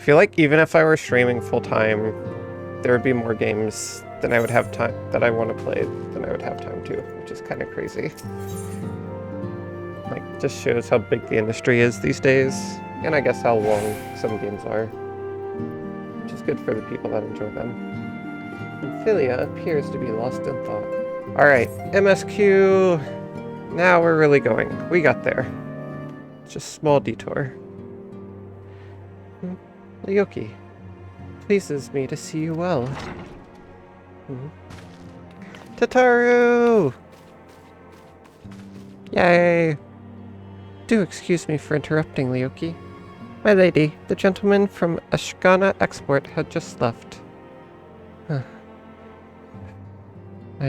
feel like even if I were streaming full time, there would be more games than I would have time that I want to play than I would have time to, which is kind of crazy. Like, just shows how big the industry is these days, and I guess how long some games are, which is good for the people that enjoy them. Ophelia appears to be lost in thought. Alright, MSQ. Now we're really going. We got there. Just a small detour. Ryoki, pleases me to see you well. Tataru! Yay! Do excuse me for interrupting, Ryoki. My lady, the gentleman from Ashkana Export had just left. I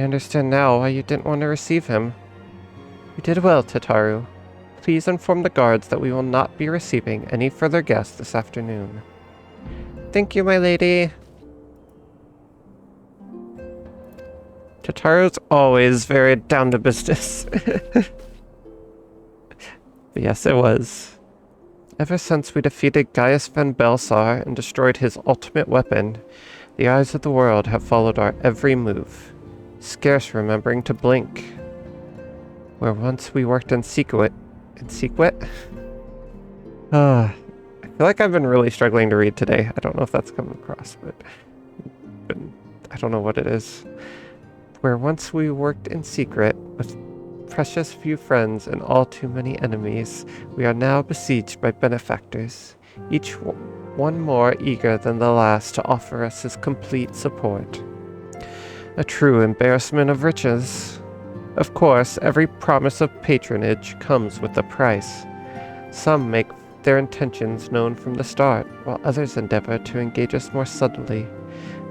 understand now why you didn't want to receive him. You did well, Tataru. Please inform the guards that we will not be receiving any further guests this afternoon. Thank you, my lady. Tataru's always very down to business. But yes, it was. Ever since we defeated Gaius van Belsar and destroyed his ultimate weapon, the eyes of the world have followed our every move, scarce remembering to blink. Where once we worked in secret... I feel like I've been really struggling to read today. I don't know if that's come across, but I don't know what it is. Where once we worked in secret with precious few friends and all too many enemies, we are now besieged by benefactors, each one more eager than the last to offer us his complete support. A true embarrassment of riches. Of course, every promise of patronage comes with a price. Some make their intentions known from the start, while others endeavor to engage us more subtly.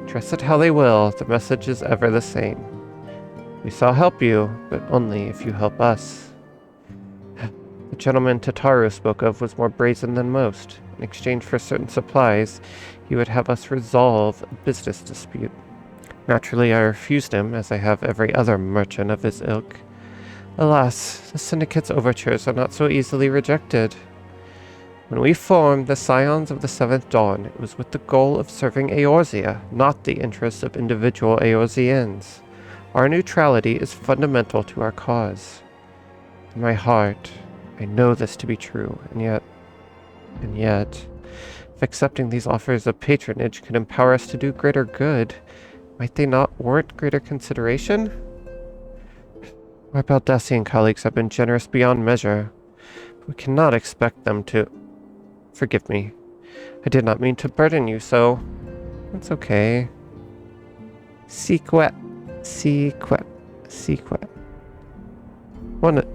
Dress it how they will, the message is ever the same. We shall help you, but only if you help us. The gentleman Tataru spoke of was more brazen than most. In exchange for certain supplies, he would have us resolve a business dispute. Naturally, I refused him, as I have every other merchant of his ilk. Alas, the Syndicate's overtures are not so easily rejected. When we formed the Scions of the Seventh Dawn, it was with the goal of serving Eorzea, not the interests of individual Eorzeans. Our neutrality is fundamental to our cause. In my heart, I know this to be true, and yet, if accepting these offers of patronage could empower us to do greater good, might they not warrant greater consideration? Our Baldassian colleagues have been generous beyond measure. We cannot expect them to... Forgive me. I did not mean to burden you so. It's okay. Sequet.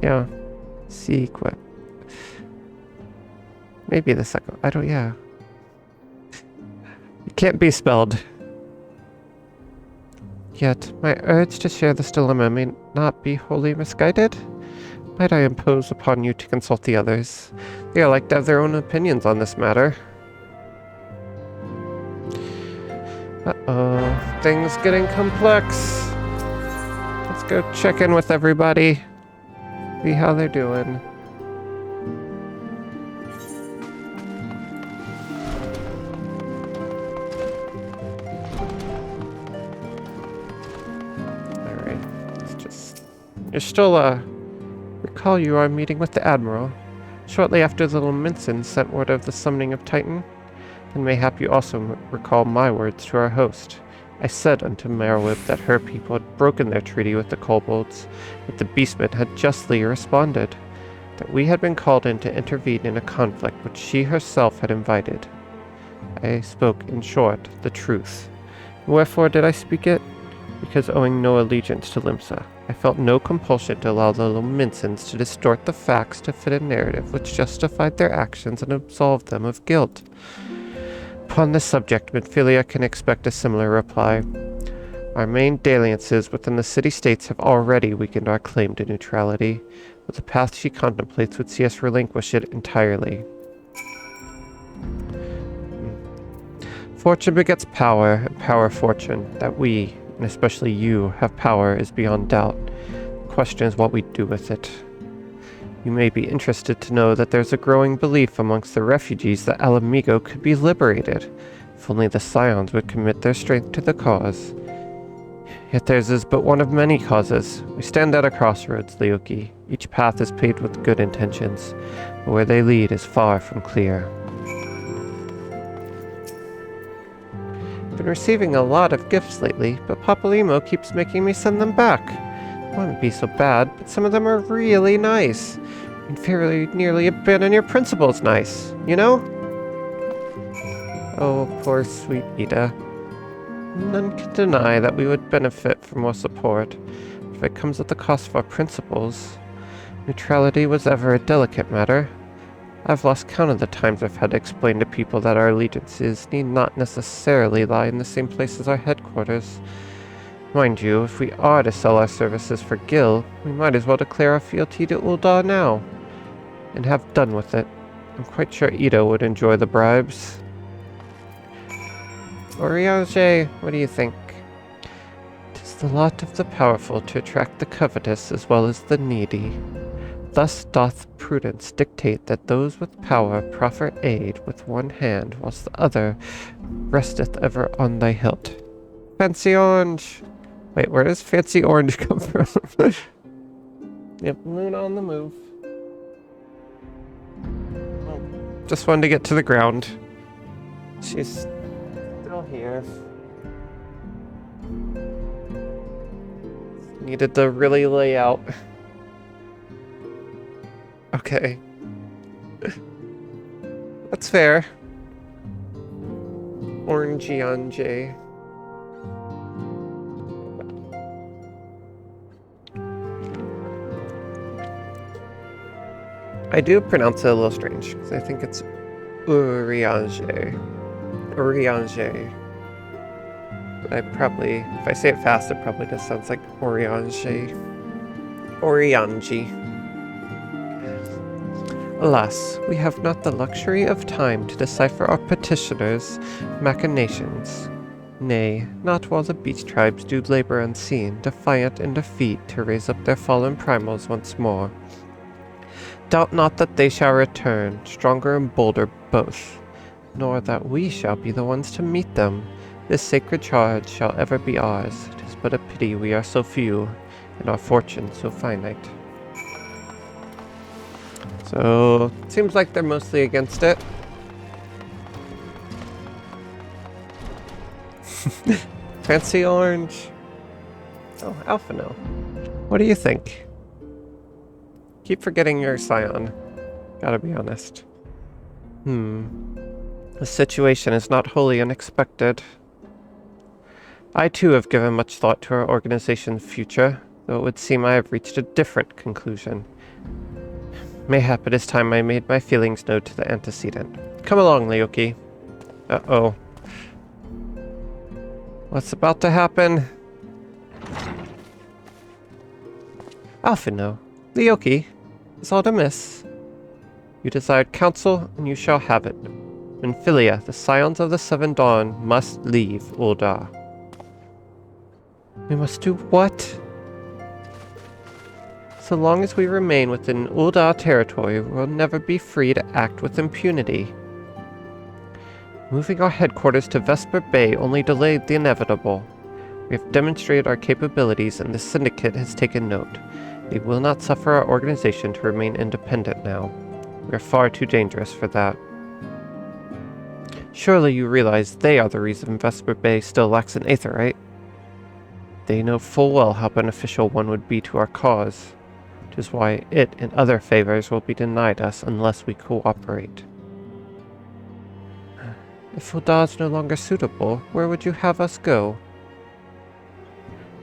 Yeah. Sequet. Maybe the second. yeah. It can't be spelled. Yet, my urge to share this dilemma may not be wholly misguided. Might I impose upon you to consult the others? They are like to have their own opinions on this matter. Uh-oh. Things getting complex. Let's go check in with everybody. See how they're doing. You're still, recall you are meeting with the Admiral. Shortly after the little Minson sent word of the summoning of Titan. And mayhap you also recall my words to our host. I said unto Merowib that her people had broken their treaty with the kobolds, but the beastmen had justly responded. That we had been called in to intervene in a conflict which she herself had invited. I spoke, in short, the truth. Wherefore did I speak it? Because owing no allegiance to Limsa, I felt no compulsion to allow the little Minsons to distort the facts to fit a narrative which justified their actions and absolved them of guilt. Upon this subject, Minfilia can expect a similar reply. Our main dalliances within the city-states have already weakened our claim to neutrality, but the path she contemplates would see us relinquish it entirely. Fortune begets power, and power fortune. That we, and especially you, have power is beyond doubt. The question is what we do with it. You may be interested to know that there's a growing belief amongst the refugees that Alamigo could be liberated, if only the Scions would commit their strength to the cause. Yet theirs is but one of many causes. We stand at a crossroads, Leoki. Each path is paved with good intentions, but where they lead is far from clear. I've been receiving a lot of gifts lately, but Papalymo keeps making me send them back. It wouldn't be so bad, but some of them are really nice. And fairly nearly abandon your principles nice, you know? Oh, poor sweet Ida. None can deny that we would benefit from more support, but if it comes at the cost of our principles. Neutrality was ever a delicate matter. I've lost count of the times I've had to explain to people that our allegiances need not necessarily lie in the same place as our headquarters. Mind you, if we are to sell our services for Gil, we might as well declare our fealty to Ul'dah now, and have done with it. I'm quite sure Ida would enjoy the bribes. Oriange, what do you think? 'Tis the lot of the powerful to attract the covetous as well as the needy. Thus doth prudence dictate that those with power proffer aid with one hand, whilst the other resteth ever on thy hilt. Fancy orange! Wait, where does fancy orange come from? Yep, Luna on the move. Oh, just wanted to get to the ground. She's still here. Needed to really lay out. Okay. That's fair. Orangey on J. I do pronounce it a little strange, because I think it's Uriange. Uriange. But I probably, if I say it fast, it probably just sounds like Oriange. Oriange. Alas, we have not the luxury of time to decipher our petitioners' machinations. Nay, not while the beach tribes do labor unseen, defiant in defeat, to raise up their fallen primals once more. Doubt not that they shall return, stronger and bolder both, nor that we shall be the ones to meet them. This sacred charge shall ever be ours. 'Tis but a pity we are so few, and our fortune so finite. So, seems like they're mostly against it. Fancy orange. Oh, Alphino. What do you think? Keep forgetting your Scion. Gotta be honest. The situation is not wholly unexpected. I too have given much thought to our organization's future, though it would seem I have reached a different conclusion. Mayhap it is time I made my feelings known to the antecedent. Come along, Leoki. Uh-oh. What's about to happen? Alphino. Leoki. Is aught amiss? You desired counsel, and you shall have it. Minfilia, the Scions of the Seven Dawn, must leave Ul'dah. We must do what? So long as we remain within Ul'dah territory, we will never be free to act with impunity. Moving our headquarters to Vesper Bay only delayed the inevitable. We have demonstrated our capabilities, and the Syndicate has taken note. They will not suffer our organization to remain independent now. We are far too dangerous for that. Surely you realize they are the reason Vesper Bay still lacks an Aetherite. They know full well how beneficial one would be to our cause, which is why it and other favors will be denied us unless we cooperate. If Ul'dah is no longer suitable, where would you have us go?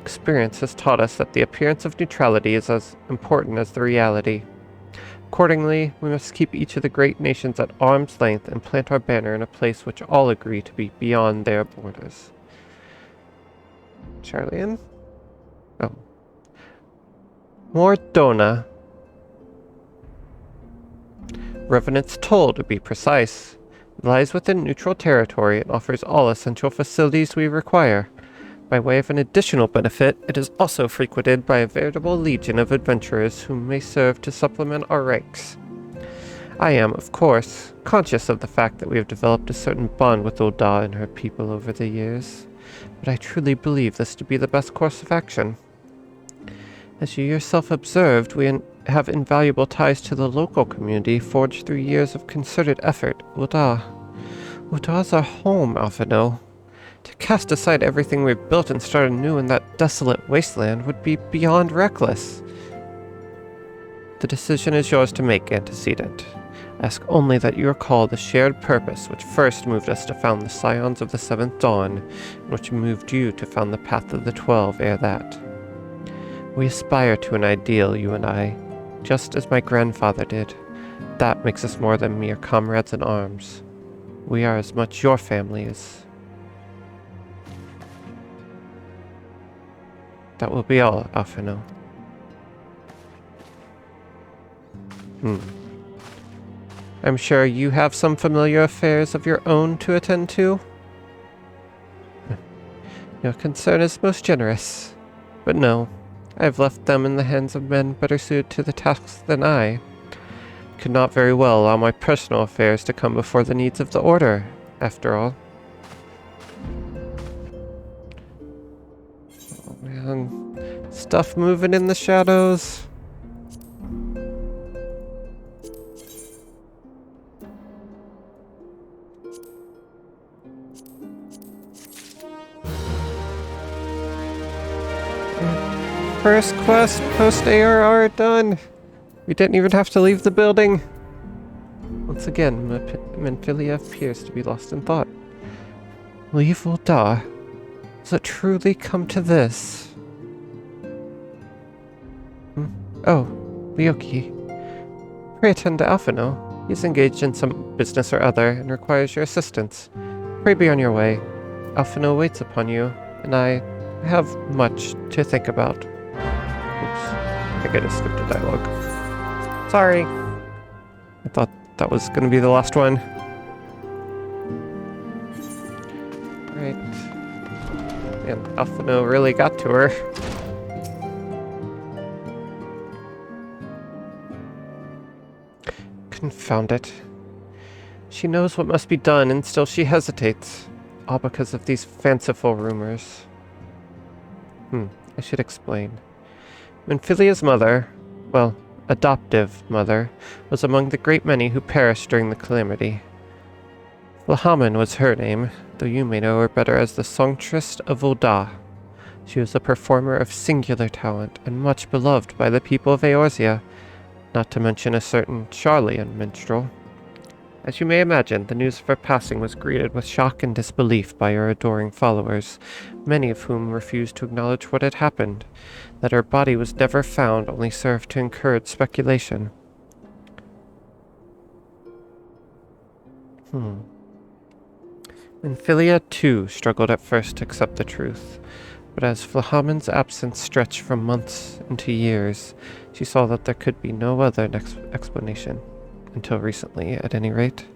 Experience has taught us that the appearance of neutrality is as important as the reality. Accordingly, we must keep each of the great nations at arm's length and plant our banner in a place which all agree to be beyond their borders. Charlian? Oh. Mordona. Revenant's Toll, to be precise. It lies within neutral territory and offers all essential facilities we require. By way of an additional benefit, it is also frequented by a veritable legion of adventurers who may serve to supplement our ranks. I am, of course, conscious of the fact that we have developed a certain bond with Ul'dah and her people over the years, but I truly believe this to be the best course of action. As you yourself observed, we have invaluable ties to the local community forged through years of concerted effort. Ul'dah's our home, Alphino. To cast aside everything we've built and start anew in that desolate wasteland would be beyond reckless. The decision is yours to make, Antecedent. Ask only that you recall the shared purpose which first moved us to found the Scions of the Seventh Dawn, and which moved you to found the Path of the 12 ere that. We aspire to an ideal, you and I, just as my grandfather did. That makes us more than mere comrades in arms. We are as much your family as... That will be all, Alphino. I'm sure you have some familiar affairs of your own to attend to. Your concern is most generous, but no, I have left them in the hands of men better suited to the tasks than I. Could not very well allow my personal affairs to come before the needs of the Order, after all. Oh man, stuff moving in the shadows. First quest post ARR done. We didn't even have to leave the building. Once again, Menphilia appears to be lost in thought. Leave Ul'dah? Does it truly come to this? Oh, Lyoki. Pray attend to Alphino. He's engaged in some business or other and requires your assistance. Pray be on your way. Alphino waits upon you, and I have much to think about. Oops. I think I just skipped a dialogue. Sorry. I thought that was going to be the last one. Right. And Alphino really got to her. Confound it. She knows what must be done, and still she hesitates. All because of these fanciful rumors. I should explain. Menphilia's mother, well, adoptive mother, was among the great many who perished during the calamity. Flahaman was her name, though you may know her better as the Songstress of Ul'dah. She was a performer of singular talent and much beloved by the people of Eorzea, not to mention a certain Charlian minstrel. As you may imagine, the news of her passing was greeted with shock and disbelief by her adoring followers, many of whom refused to acknowledge what had happened. That her body was never found only served to encourage speculation. Menphilia, too, struggled at first to accept the truth, but as Flahaman's absence stretched from months into years, she saw that there could be no other explanation. Until recently, at any rate.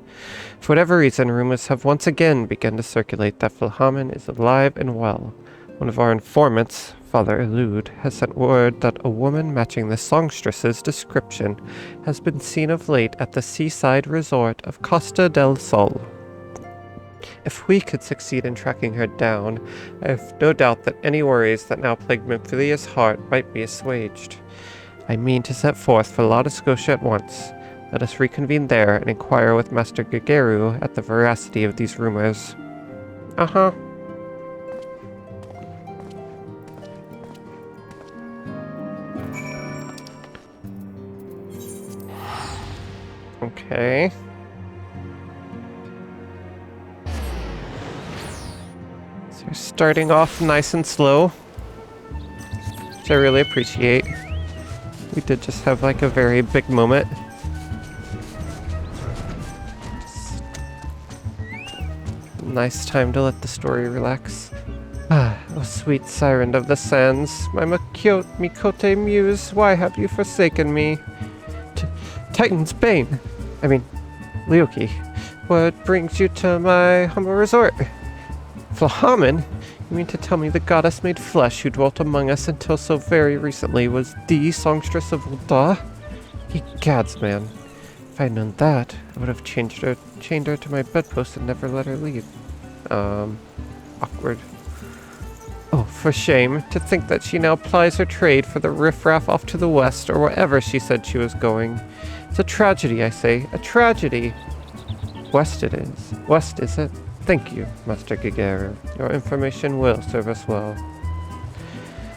For whatever reason, rumors have once again begun to circulate that Flahaman is alive and well. One of our informants, Father Elude, has sent word that a woman matching the songstress's description has been seen of late at the seaside resort of Costa del Sol. If we could succeed in tracking her down, I have no doubt that any worries that now plague Menphilia's heart might be assuaged. I mean to set forth for Lada Scotia at once. Let us reconvene there and inquire with Master Gegeru at the veracity of these rumors. Okay. So you're starting off nice and slow, which I really appreciate. We did just have like a very big moment. Nice time to let the story relax. Oh sweet siren of the sands, my Mikote muse, why have you forsaken me? Titan's Bane! I mean, Lyoki, what brings you to my humble resort? Flahaman? You mean to tell me the goddess made flesh who dwelt among us until so very recently was the songstress of Ul'dah? Ye gads, man. If I had known that, I would have chained her to my bedpost and never let her leave. Awkward. Oh, for shame. To think that she now plies her trade for the riffraff off to the west, or wherever she said she was going. It's a tragedy, I say. A tragedy! West it is. West, is it? Thank you, Master Gigero. Your information will serve us well.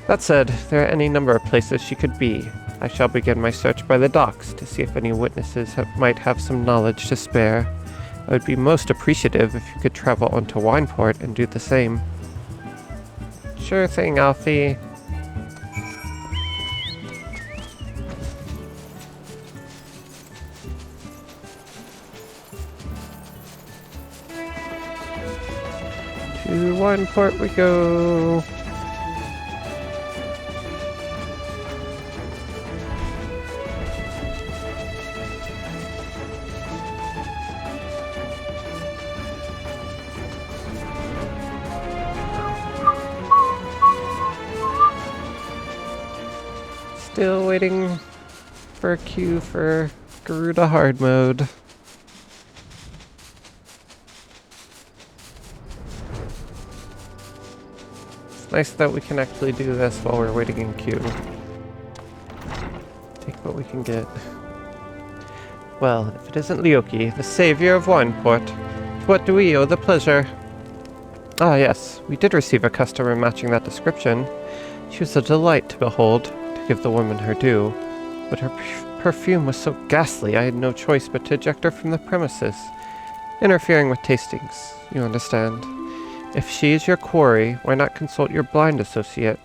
That said, there are any number of places she could be. I shall begin my search by the docks to see if any witnesses might have some knowledge to spare. I would be most appreciative if you could travel onto Wineport and do the same. Sure thing, Alfie. To Wineport we go. Still waiting for a queue for Garuda hard mode. It's nice that we can actually do this while we're waiting in queue. Take what we can get. Well, if it isn't Lioki, the savior of Wineport, to what do we owe the pleasure? Ah yes, we did receive a customer matching that description. She was a delight to behold, to give the woman her due, but her perfume was so ghastly I had no choice but to eject her from the premises, interfering with tastings, you understand. If she is your quarry, why not consult your blind associate?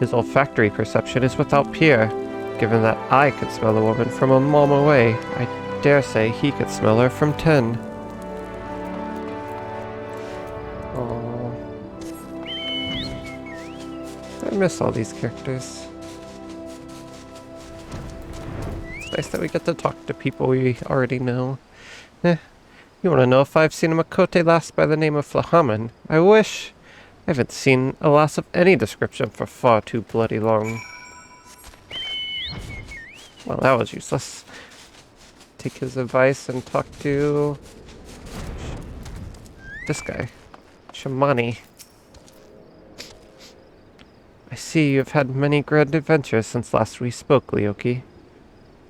His olfactory perception is without peer. Given that I could smell a woman from a mile away, I dare say he could smell her from 10. Oh, I miss all these characters. It's nice that we get to talk to people we already know. You want to know if I've seen a Makote lass by the name of Flahaman? I wish. I haven't seen a lass of any description for far too bloody long. Well, that was useless. Take his advice and talk to this guy, Shamani. I see you've had many grand adventures since last we spoke, Lioki.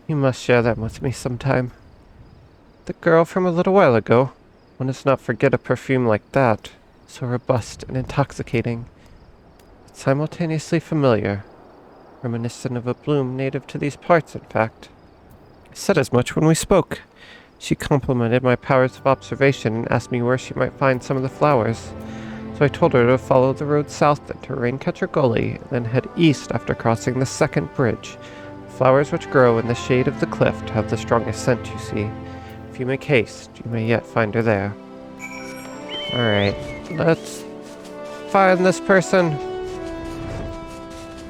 You must share them with me sometime. The girl from a little while ago. One does not forget a perfume like that, so robust and intoxicating, but simultaneously familiar, reminiscent of a bloom native to these parts, in fact. I said as much when we spoke. She complimented my powers of observation and asked me where she might find some of the flowers, so I told her to follow the road south into Raincatcher Gully, and then head east after crossing the second bridge. Flowers which grow in the shade of the cliff have the strongest scent, you see. If you make haste, you may yet find her there. Alright, let's find this person.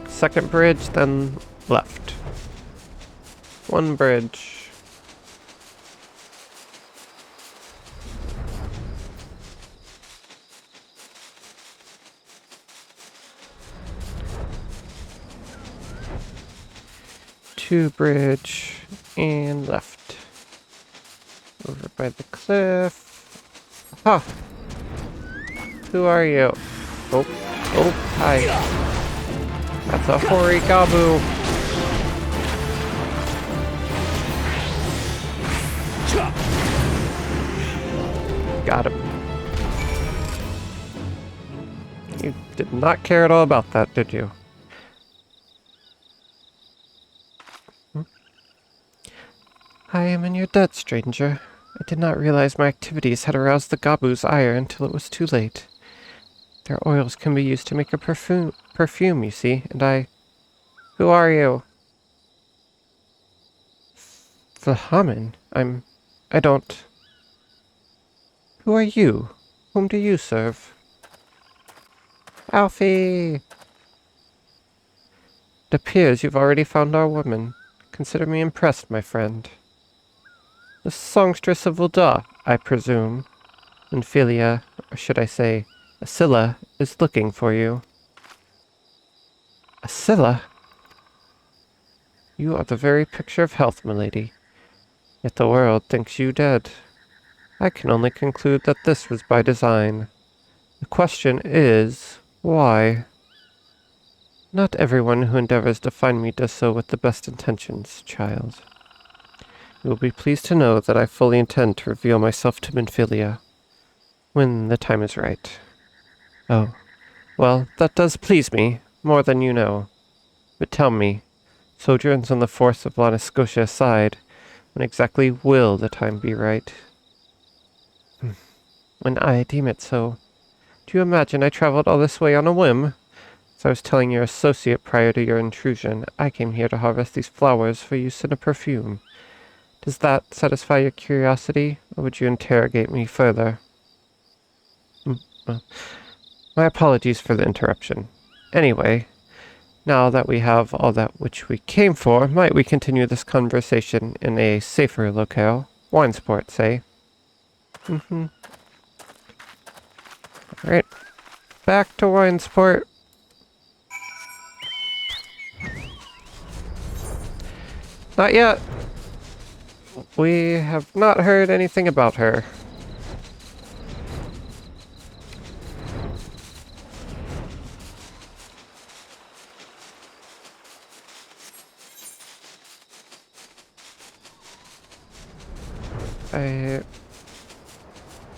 Second bridge, then left. One bridge. Two bridge, and left. Over by the cliff. Ha! Who are you? Oh, hi. That's a Horigabu. Got him. You did not care at all about that, did you? I am in your debt, stranger. I did not realize my activities had aroused the Gabu's ire until it was too late. Their oils can be used to make a perfume, you see, and I... Who are you? Flahaman? I don't... Who are you? Whom do you serve? Alfie! It appears you've already found our woman. Consider me impressed, my friend. The songstress of Ul'dah, I presume. Infilia, or should I say, Asilla is looking for you. Asilla? You are the very picture of health, milady. Yet the world thinks you dead. I can only conclude that this was by design. The question is, why? Not everyone who endeavors to find me does so with the best intentions, child. You will be pleased to know that I fully intend to reveal myself to Minfilia when the time is right. Oh, well, that does please me, more than you know. But tell me, sojourns on the force of Lana Scotia aside, when exactly will the time be right? When I deem it so. Do you imagine I traveled all this way on a whim? As I was telling your associate prior to your intrusion, I came here to harvest these flowers for use in a perfume. Does that satisfy your curiosity, or would you interrogate me further? Well, my apologies for the interruption. Anyway, now that we have all that which we came for, might we continue this conversation in a safer locale? Winesport, say. Alright, back to Winesport. Not yet. We have not heard anything about her.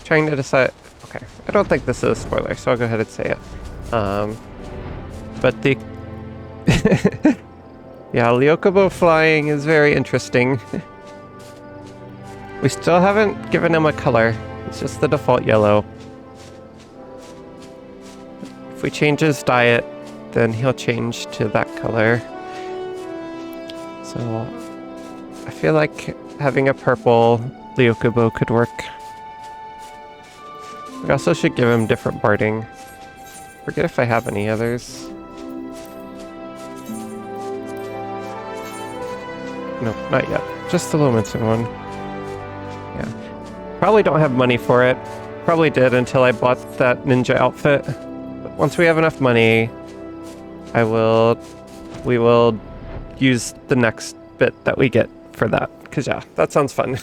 Trying to decide. Okay, I don't think this is a spoiler, so I'll go ahead and say it. But the yeah, Lyokobo flying is very interesting. We still haven't given him a color. It's just the default yellow. If we change his diet, then he'll change to that color. So I feel like having a purple Lyokobo could work. We also should give him different barding. Forget if I have any others. Nope, not yet. Just the Lominson one. Yeah. Probably don't have money for it. Probably did until I bought that ninja outfit. But once we have enough money, we will use the next bit that we get for that. Because yeah, that sounds fun.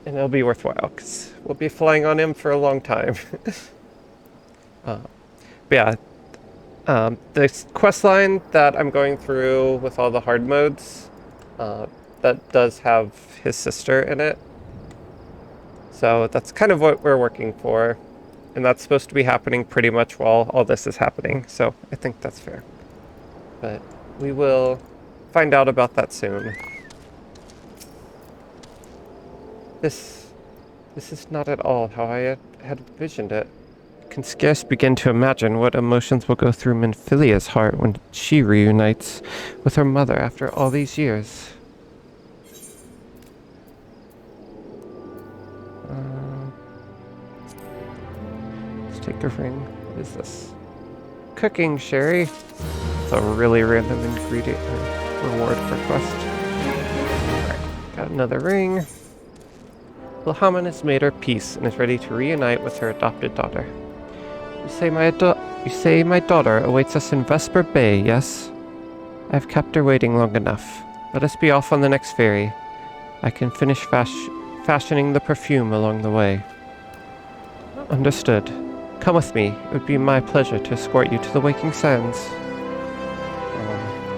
And it'll be worthwhile, because we'll be flying on him for a long time. But yeah, the quest line that I'm going through with all the hard modes, that does have his sister in it. So that's kind of what we're working for. And that's supposed to be happening pretty much while all this is happening. So I think that's fair. But we will find out about that soon. This is not at all how I had envisioned it. I can scarce begin to imagine what emotions will go through Minfilia's heart when she reunites with her mother after all these years. Let's take a ring. What is this? Cooking sherry. It's a really random ingredient reward for quest. Alright, got another ring. Lahaman has made her peace and is ready to reunite with her adopted daughter. You say my daughter awaits us in Vesper Bay, yes? I've kept her waiting long enough. Let us be off on the next ferry. I can finish fashioning the perfume along the way. Understood. Come with me. It would be my pleasure to escort you to the Waking Sands.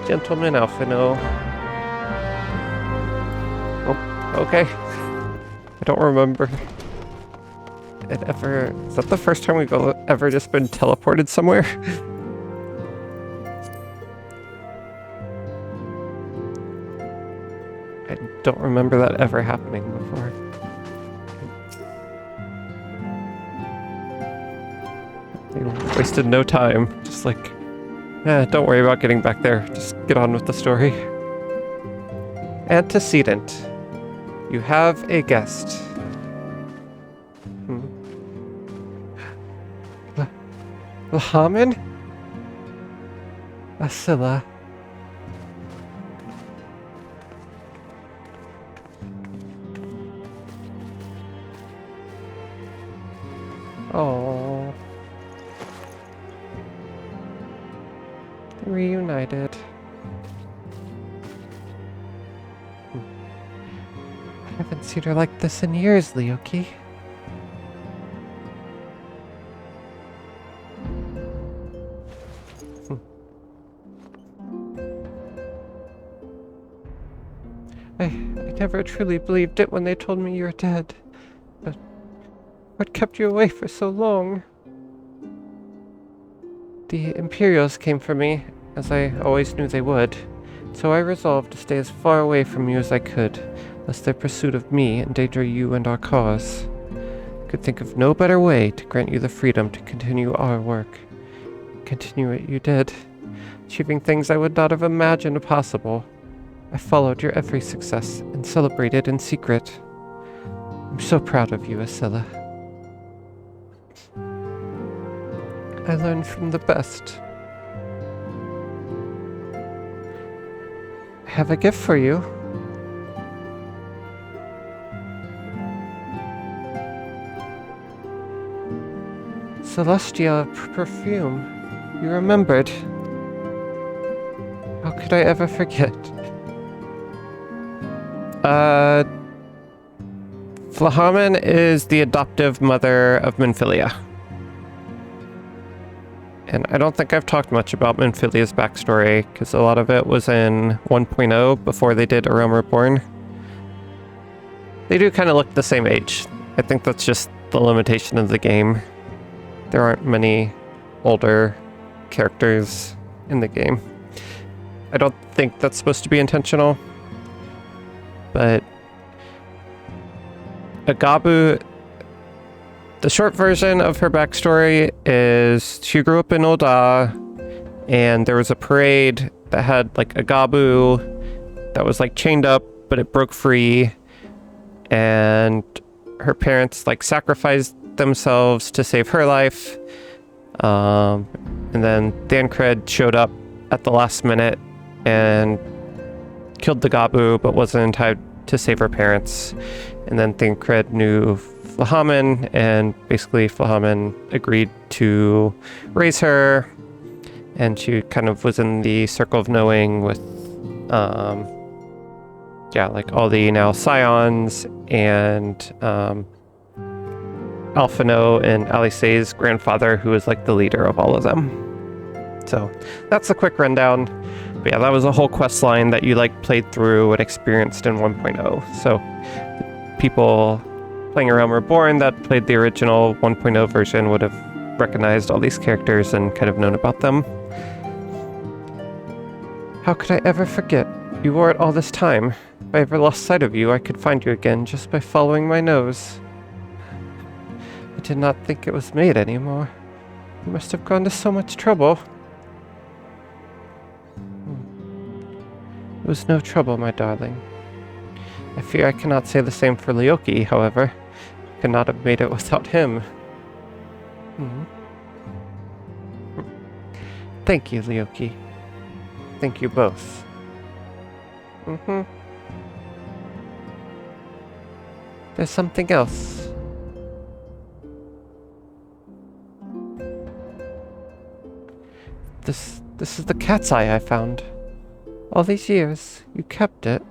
Gentleman Alphino. Oh, okay. I don't remember it ever... Is that the first time we've ever just been teleported somewhere? I don't remember that ever happening before. We wasted no time. Just like, don't worry about getting back there. Just get on with the story. Antecedent. You have a guest. Lahaman? Asilla. Oh. Reunited. I haven't seen her like this in years, Leoki. I never truly believed it when they told me you were dead. But what kept you away for so long? The Imperials came for me, as I always knew they would, so I resolved to stay as far away from you as I could, lest their pursuit of me endanger you and our cause. I could think of no better way to grant you the freedom to continue our work. Continue it you did, achieving things I would not have imagined possible. I followed your every success and celebrated in secret. I'm so proud of you, Asilla. I learned from the best. I have a gift for you. Celestia perfume. You remembered. How could I ever forget? Flahaman is the adoptive mother of Minfilia. And I don't think I've talked much about Minfilia's backstory, because a lot of it was in 1.0 before they did A Realm Reborn. They do kind of look the same age. I think that's just the limitation of the game. There aren't many older characters in the game. I don't think that's supposed to be intentional. But Agabu, the short version of her backstory is she grew up in Ul'dah, and there was a parade that had like Agabu that was like chained up, but it broke free, and her parents like sacrificed themselves to save her life. And then Thancred showed up at the last minute and killed the Gabu, but wasn't in time to save her parents. And then Thancred knew Flahaman, and basically Flahaman agreed to raise her, and she kind of was in the circle of knowing with, like all the now Scions and Alphino and Alisae's grandfather, who was like the leader of all of them. So that's a quick rundown. But yeah, that was a whole quest line that you like played through and experienced in 1.0. So people playing A Realm Reborn that played the original 1.0 version would have recognized all these characters and kind of known about them. How could I ever forget? You wore it all this time. If I ever lost sight of you, I could find you again just by following my nose. I did not think it was made anymore. You must have gone to so much trouble. It was no trouble, my darling. I fear I cannot say the same for Leoki, however. I could not have made it without him. Thank you, Leoki. Thank you both. There's something else. This is the cat's eye I found. All these years, you kept it.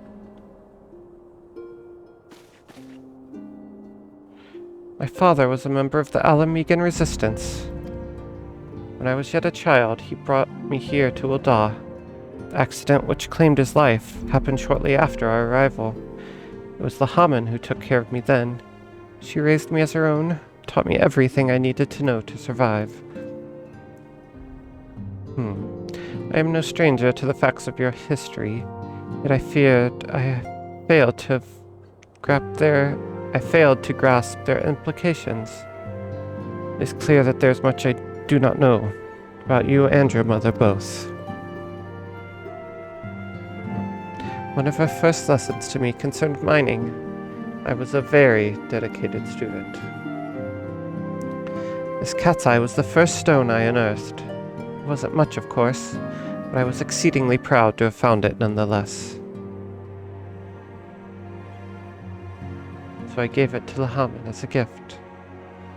My father was a member of the Alamegan Resistance. When I was yet a child, he brought me here to Ul'dah. The accident which claimed his life happened shortly after our arrival. It was Lahaman who took care of me then. She raised me as her own, taught me everything I needed to know to survive. I am no stranger to the facts of your history, yet I feared I failed to grasp their implications. It is clear that there is much I do not know about you and your mother both. One of her first lessons to me concerned mining. I was a very dedicated student. This cat's eye was the first stone I unearthed. It wasn't much, of course, but I was exceedingly proud to have found it nonetheless. So I gave it to Lahaman as a gift.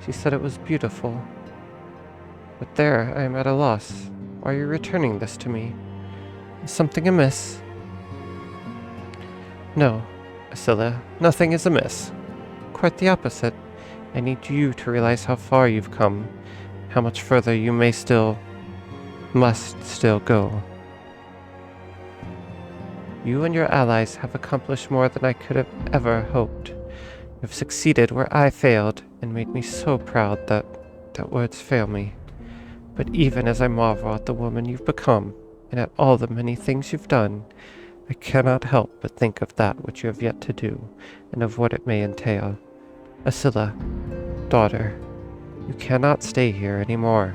She said it was beautiful. But there, I am at a loss. Why are you returning this to me? Is something amiss? No, Asilla, nothing is amiss. Quite the opposite. I need you to realize how far you've come, how much further you must still go. You and your allies have accomplished more than I could have ever hoped. You have succeeded where I failed, and made me so proud that words fail me. But even as I marvel at the woman you've become, and at all the many things you've done, I cannot help but think of that which you have yet to do, and of what it may entail. Asilla, daughter, you cannot stay here anymore.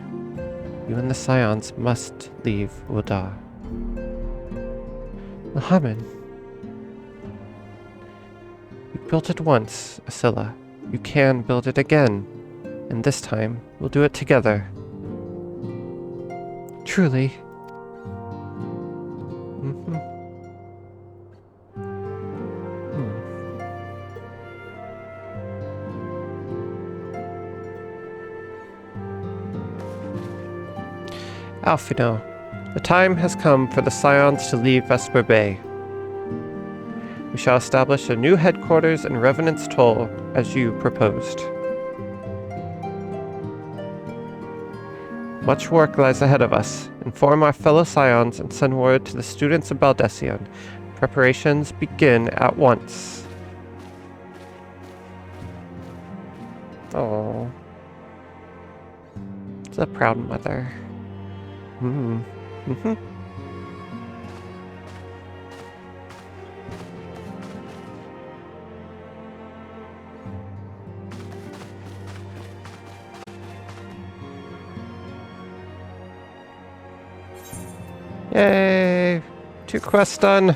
You and the Scions must leave Ul'dah. Muhammad, you built it once, Asilla. You can build it again, and this time we'll do it together. Truly. Alphino, the time has come for the Scions to leave Vesper Bay. We shall establish a new headquarters in Revenant's Toll, as you proposed. Much work lies ahead of us. Inform our fellow Scions and send word to the students of Baldesion. Preparations begin at once. Oh, it's a proud mother. Yay! 2 quests done.